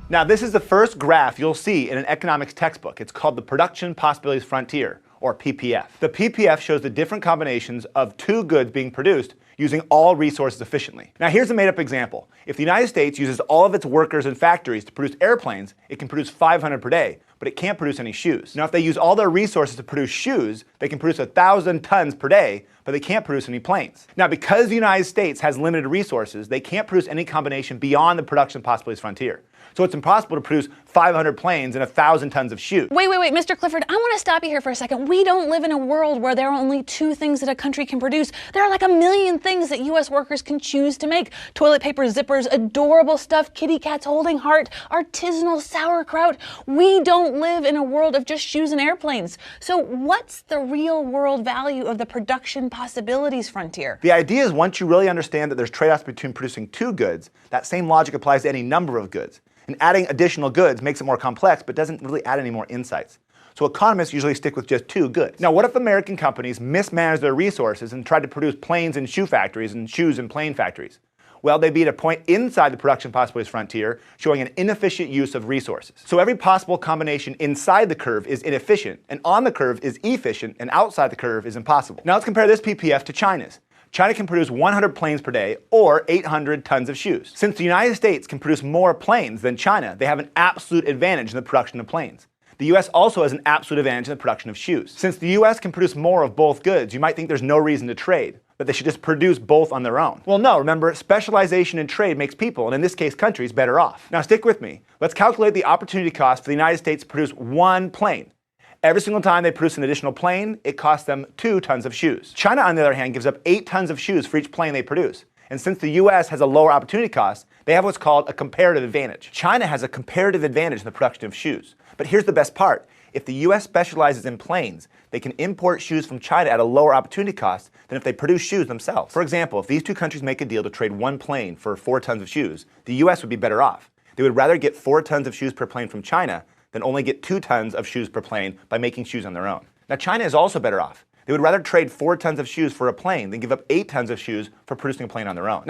Now, this is the first graph you'll see in an economics textbook. It's called the Production Possibilities Frontier, or PPF. The PPF shows the different combinations of two goods being produced using all resources efficiently. Now, here's a made-up example. If the United States uses all of its workers and factories to produce airplanes, it can produce 500 per day, but it can't produce any shoes. Now, if they use all their resources to produce shoes, they can produce 1,000 tons per day, but they can't produce any planes. Now, because the United States has limited resources, they can't produce any combination beyond the production possibilities frontier. So it's impossible to produce 500 planes and 1,000 tons of shoes. Wait, Mr. Clifford, I want to stop you here for a second. We don't live in a world where there are only two things that a country can produce. There are like a million things that U.S. workers can choose to make. Toilet paper, zippers, adorable stuff, kitty cats holding heart, artisanal sauerkraut. We don't live in a world of just shoes and airplanes. So what's the real world value of the production possibilities frontier? The idea is once you really understand that there's trade-offs between producing two goods, that same logic applies to any number of goods. And adding additional goods makes it more complex, but doesn't really add any more insights. So economists usually stick with just two goods. Now, what if American companies mismanage their resources and tried to produce planes in shoe factories and shoes in plane factories? Well, they'd be at a point inside the production possibilities frontier showing an inefficient use of resources. So every possible combination inside the curve is inefficient, and on the curve is efficient, and outside the curve is impossible. Now let's compare this PPF to China's. China can produce 100 planes per day or 800 tons of shoes. Since the United States can produce more planes than China, they have an absolute advantage in the production of planes. The US also has an absolute advantage in the production of shoes. Since the US can produce more of both goods, you might think there's no reason to trade, that they should just produce both on their own. Well, no, remember, specialization in trade makes people, and in this case countries, better off. Now stick with me. Let's calculate the opportunity cost for the United States to produce one plane. Every single time they produce an additional plane, it costs them 2 tons of shoes. China, on the other hand, gives up 8 tons of shoes for each plane they produce. And since the US has a lower opportunity cost, they have what's called a comparative advantage. China has a comparative advantage in the production of shoes. But here's the best part. If the US specializes in planes, they can import shoes from China at a lower opportunity cost than if they produce shoes themselves. For example, if these two countries make a deal to trade one plane for 4 tons of shoes, the US would be better off. They would rather get 4 tons of shoes per plane from China than only get 2 tons of shoes per plane by making shoes on their own. Now, China is also better off. They would rather trade 4 tons of shoes for a plane than give up 8 tons of shoes for producing a plane on their own.